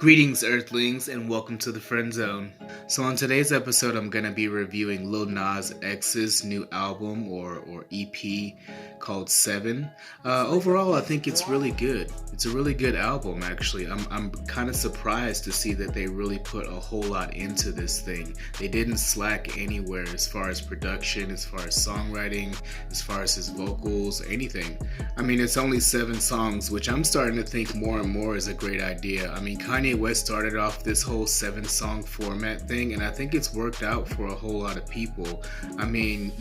Greetings, Earthlings, and welcome to the Friend Zone. So, on today's episode, I'm going to be reviewing Lil Nas X's new album or EP called 7. Overall, I think it's really good. It's a really good album, actually. I'm kind of surprised to see that they really put a whole lot into this thing. They didn't slack anywhere as far as production, as far as songwriting, as far as his vocals, anything. I mean, it's only 7 songs, which I'm starting to think more and more is a great idea. I mean, Kanye West started off this whole 7-song format thing, and I think it's worked out for a whole lot of people. I mean,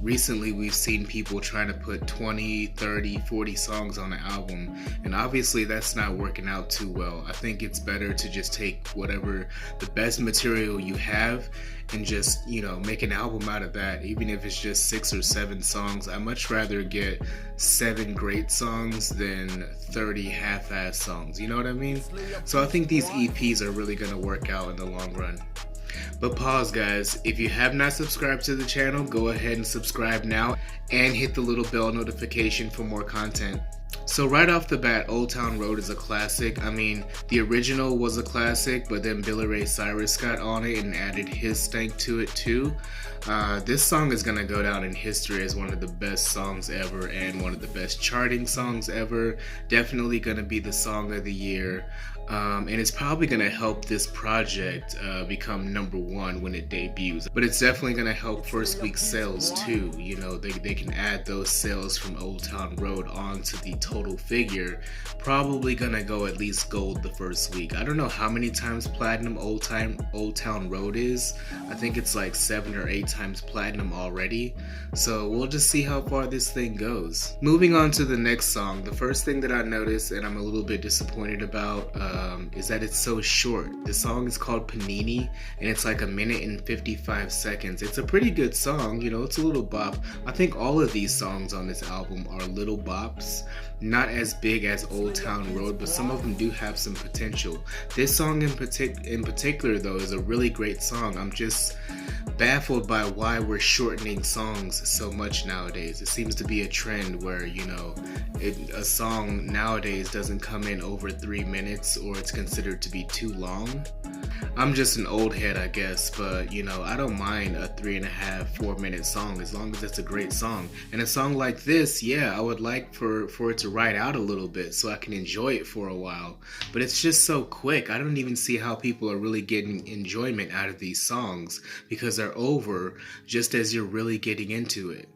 recently we've seen people trying to put 20, 30, 40 songs on an album, and obviously that's not working out too well. I think it's better to just take whatever the best material you have and just, make an album out of that. Even if it's just 6 or 7 songs, I'd much rather get 7 great songs than 30 half-ass songs, you know what I mean? So I think these EPs are really going to work out in the long run. But pause, guys. If you have not subscribed to the channel, go ahead and subscribe now and hit the little bell notification for more content. So right off the bat, Old Town Road is a classic. I mean, the original was a classic, but then Billy Ray Cyrus got on it and added his stank to it too. This song is gonna go down in history as one of the best songs ever and one of the best charting songs ever. Definitely gonna be the song of the year. And it's probably going to help this project become #1 when it debuts. But it's definitely going to help first week sales too. They can add those sales from Old Town Road onto the total figure. Probably going to go at least gold the first week. I don't know how many times platinum Old Town Road is. I think it's like 7 or 8 times platinum already. So we'll just see how far this thing goes. Moving on to the next song. The first thing that I noticed, and I'm a little bit disappointed about, is that it's so short. The song is called Panini, and it's like 1 minute and 55 seconds. It's a pretty good song, it's a little bop. I think all of these songs on this album are little bops. Not as big as Old Town Road, but some of them do have some potential. This song in particular, though, is a really great song. I'm just baffled by why we're shortening songs so much nowadays. It seems to be a trend where, a song nowadays doesn't come in over 3 minutes or it's considered to be too long. I'm just an old head, I guess, but I don't mind a 3.5, 4-minute song as long as it's a great song. And a song like this, I would like for it to ride out a little bit so I can enjoy it for a while. But it's just so quick. I don't even see how people are really getting enjoyment out of these songs because they're over just as you're really getting into it.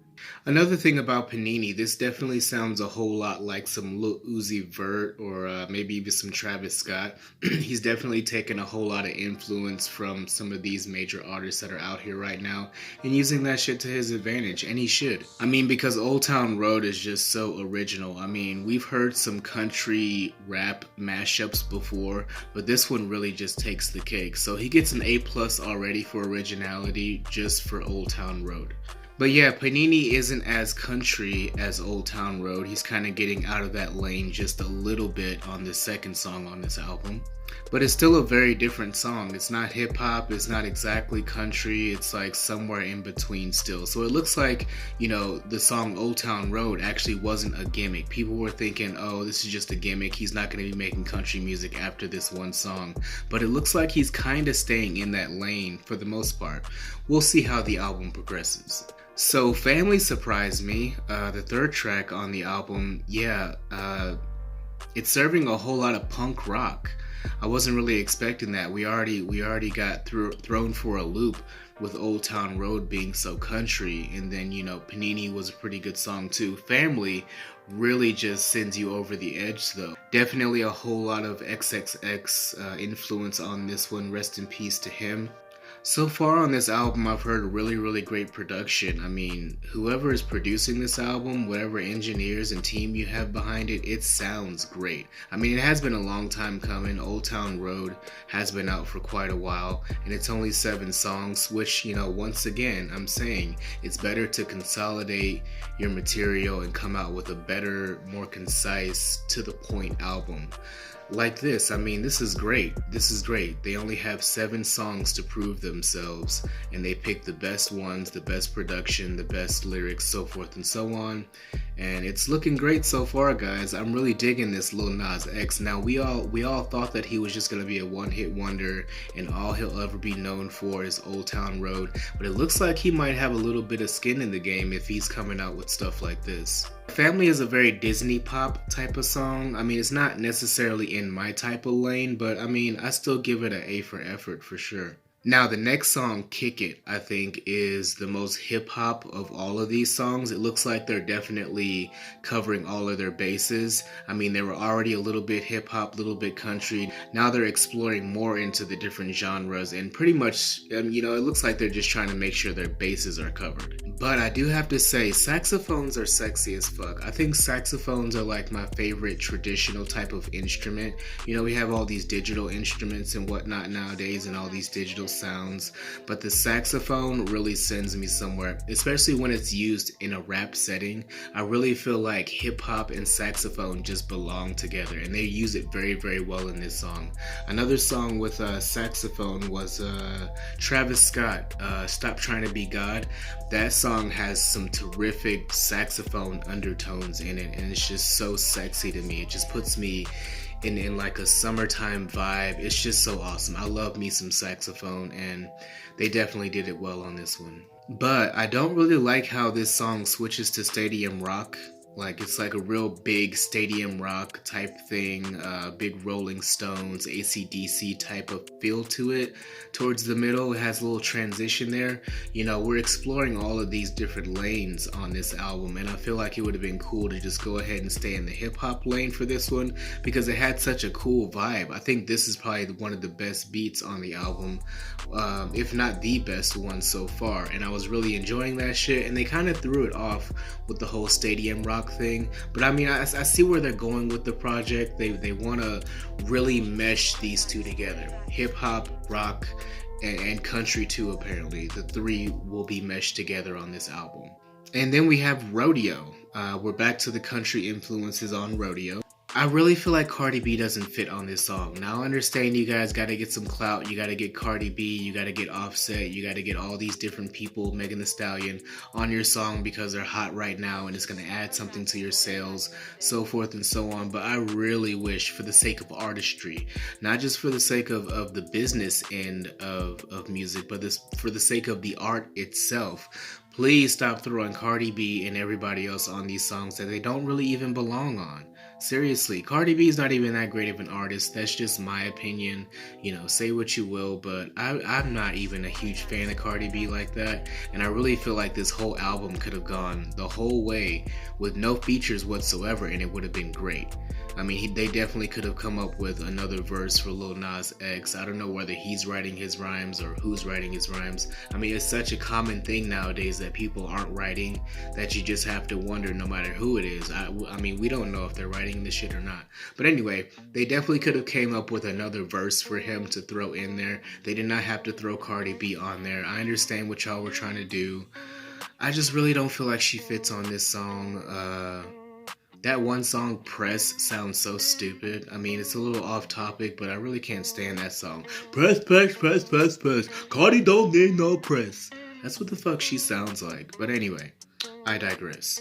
Another thing about Panini, this definitely sounds a whole lot like some Lil Uzi Vert or maybe even some Travis Scott. He's definitely taken a whole lot of influence from some of these major artists that are out here right now and using that shit to his advantage, and he should. I mean, because Old Town Road is just so original. I mean, we've heard some country rap mashups before, but this one really just takes the cake. So he gets an A+ already for originality just for Old Town Road. But yeah, Panini isn't as country as Old Town Road. He's kind of getting out of that lane just a little bit on the second song on this album. But it's still a very different song. It's not hip hop, it's not exactly country, it's like somewhere in between still. So it looks like, the song Old Town Road actually wasn't a gimmick. People were thinking, oh, this is just a gimmick. He's not going to be making country music after this one song. But it looks like he's kind of staying in that lane for the most part. We'll see how the album progresses. So Family surprised me. The third track on the album, it's serving a whole lot of punk rock. I wasn't really expecting that. We already got thrown for a loop with Old Town Road being so country, and then Panini was a pretty good song too. Family really just sends you over the edge though. Definitely a whole lot of XXX influence on this one. Rest in peace to him. So far on this album, I've heard really, really great production. I mean, whoever is producing this album, whatever engineers and team you have behind it, it sounds great. I mean, it has been a long time coming. Old Town Road has been out for quite a while, and it's only 7 songs, which, once again, I'm saying it's better to consolidate your material and come out with a better, more concise, to the point album. like this. I mean, this is great. This is great. They only have 7 songs to prove themselves, and they pick the best ones, the best production, the best lyrics, so forth and so on. And it's looking great so far, guys. I'm really digging this Lil Nas X. Now, we all thought that he was just gonna be a one-hit wonder, and all he'll ever be known for is Old Town Road. But it looks like he might have a little bit of skin in the game if he's coming out with stuff like this. Family is a very Disney pop type of song. I mean, it's not necessarily in my type of lane, but I mean, I still give it an A for effort for sure. Now, the next song, Kick It, I think is the most hip-hop of all of these songs. It looks like they're definitely covering all of their bases. I mean, they were already a little bit hip-hop, a little bit country. Now they're exploring more into the different genres, and pretty much, it looks like they're just trying to make sure their bases are covered. But I do have to say, saxophones are sexy as fuck. I think saxophones are like my favorite traditional type of instrument. We have all these digital instruments and whatnot nowadays, and all these digital sounds, but the saxophone really sends me somewhere, especially when it's used in a rap setting. I really feel like hip-hop and saxophone just belong together, and they use it very, very well in this song. Another song with saxophone was Travis Scott, Stop Trying to Be God. That song has some terrific saxophone undertones in it, and it's just so sexy to me. It just puts me in like a summertime vibe. It's just so awesome. I love me some saxophone, and they definitely did it well on this one. But I don't really like how this song switches to stadium rock. Like, it's like a real big stadium rock type thing, big Rolling Stones, AC/DC type of feel to it. Towards the middle, it has a little transition there. We're exploring all of these different lanes on this album, and I feel like it would have been cool to just go ahead and stay in the hip-hop lane for this one, because it had such a cool vibe. I think this is probably one of the best beats on the album, if not the best one so far, and I was really enjoying that shit, and they kind of threw it off with the whole stadium rock thing. But I mean, I see where they're going with the project. They want to really mesh these two together, hip-hop, rock, and country too. Apparently the 3 will be meshed together on this album. And then we have Rodeo. We're back to the country influences on Rodeo. I really feel like Cardi B doesn't fit on this song. Now, I understand you guys gotta get some clout, you gotta get Cardi B, you gotta get Offset, you gotta get all these different people, Megan Thee Stallion, on your song because they're hot right now and it's gonna add something to your sales, so forth and so on. But I really wish, for the sake of artistry, not just for the sake of the business end of music, but for the sake of the art itself, please stop throwing Cardi B and everybody else on these songs that they don't really even belong on. Seriously, Cardi B is not even that great of an artist. That's just my opinion. Say what you will, but I'm not even a huge fan of Cardi B like that. And I really feel like this whole album could have gone the whole way with no features whatsoever, and it would have been great. I mean, they definitely could have come up with another verse for Lil Nas X. I don't know whether he's writing his rhymes or who's writing his rhymes. I mean, it's such a common thing nowadays that people aren't writing that you just have to wonder no matter who it is. I mean, we don't know if they're writing this shit or not. But anyway, they definitely could have came up with another verse for him to throw in there. They did not have to throw Cardi B on there. I understand what y'all were trying to do. I just really don't feel like she fits on this song. That one song, Press, sounds so stupid. I mean, it's a little off topic, but I really can't stand that song. Press, press, press, press, press. Cardi don't need no press. That's what the fuck she sounds like. But anyway, I digress.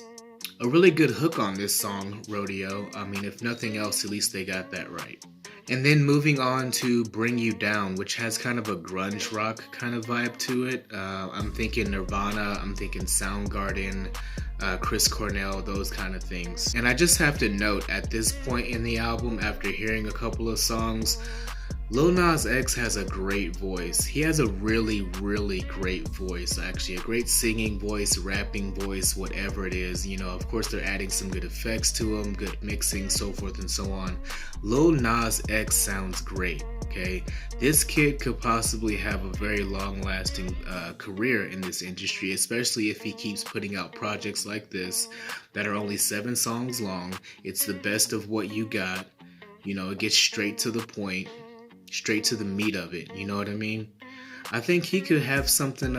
A really good hook on this song, Rodeo. I mean, if nothing else, at least they got that right. And then moving on to Bring You Down, which has kind of a grunge rock kind of vibe to it. I'm thinking Nirvana, I'm thinking Soundgarden, Chris Cornell, those kind of things. And I just have to note, at this point in the album, after hearing a couple of songs, Lil Nas X has a great voice. He has a really, really great voice, actually. A great singing voice, rapping voice, whatever it is. Of course, they're adding some good effects to him, good mixing, so forth and so on. Lil Nas X sounds great, okay? This kid could possibly have a very long-lasting career in this industry, especially if he keeps putting out projects like this that are only 7 songs long. It's the best of what you got. It gets straight to the point. Straight to the meat of it, you know what I mean? I think he could have something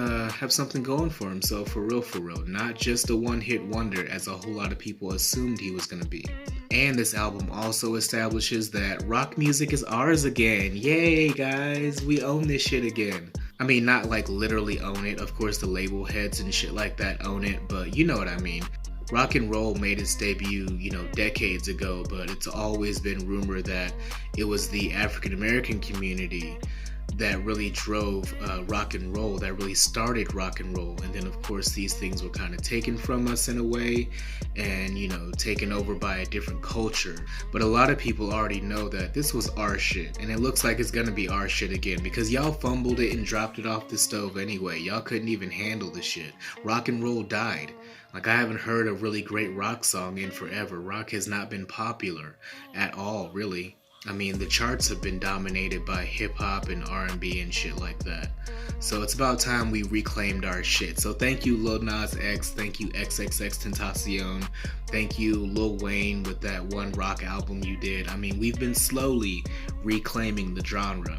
going for himself for real, not just a one-hit wonder as a whole lot of people assumed he was gonna be. And this album also establishes that rock music is ours again. Yay, guys, we own this shit again. I mean, not like literally own it. Of course, the label heads and shit like that own it, but you know what I mean. Rock and roll made its debut, decades ago, but it's always been rumored that it was the African American community that really drove rock and roll, that really started rock and roll. And then of course these things were kind of taken from us in a way and taken over by a different culture. But a lot of people already know that this was our shit, and it looks like it's gonna be our shit again because y'all fumbled it and dropped it off the stove anyway. Y'all couldn't even handle the shit. Rock and roll died. Like, I haven't heard a really great rock song in forever. Rock has not been popular at all, really. I mean, the charts have been dominated by hip-hop and R&B and shit like that. So it's about time we reclaimed our shit. So thank you, Lil Nas X. Thank you, XXXTentacion. Thank you, Lil Wayne, with that one rock album you did. I mean, we've been slowly reclaiming the genre.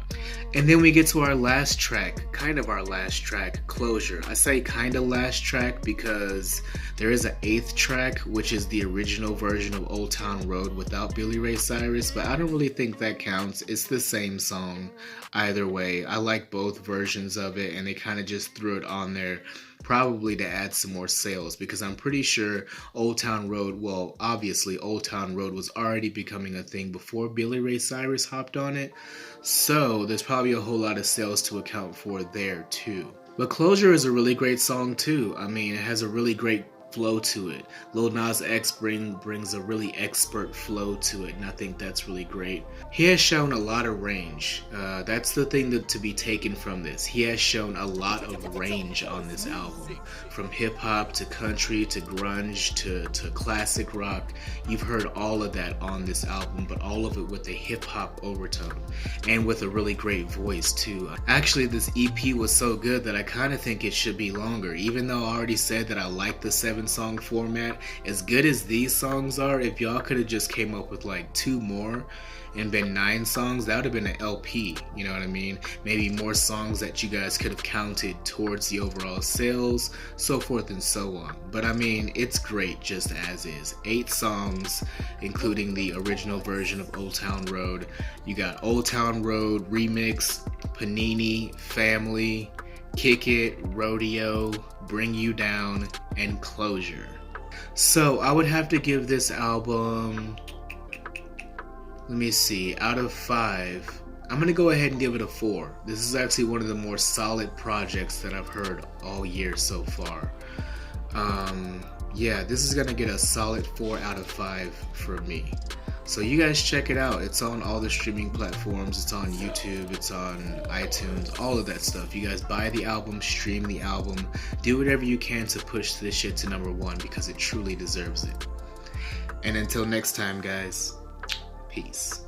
And then we get to our last track, kind of our last track, Closure. I say kind of last track because there is an 8th track, which is the original version of Old Town Road without Billy Ray Cyrus, but I don't really think that counts. It's the same song either way. I like both versions of it, and they kind of just threw it on there probably to add some more sales, because I'm pretty sure Old Town Road, well, obviously Old Town Road was already becoming a thing before Billy Ray Cyrus hopped on it, so there's probably a whole lot of sales to account for there too. But Closure is a really great song too. I mean, it has a really great flow to it. Lil Nas X brings a really expert flow to it, and I think that's really great. He has shown a lot of range. That's the thing to be taken from this. He has shown a lot of range on this album. From hip-hop to country to grunge to classic rock. You've heard all of that on this album, but all of it with a hip-hop overtone and with a really great voice too. Actually, this EP was so good that I kind of think it should be longer, even though I already said that I like the 7-song format. As good as these songs are, if y'all could have just came up with like 2 more and been 9 songs, that would have been an LP, you know what I mean? Maybe more songs that you guys could have counted towards the overall sales, so forth and so on. But I mean, it's great just as is. 8 songs, including the original version of Old Town Road. You got Old Town Road Remix, Panini, Family, Kick It, Rodeo, Bring You Down, and Closure. So I would have to give this album, let me see, out of 5, I'm going to go ahead and give it a 4. This is actually one of the more solid projects that I've heard all year so far. Yeah, this is going to get a solid 4 out of 5 for me. So you guys check it out. It's on all the streaming platforms. It's on YouTube. It's on iTunes. All of that stuff. You guys buy the album, stream the album. Do whatever you can to push this shit to number 1 because it truly deserves it. And until next time, guys, peace.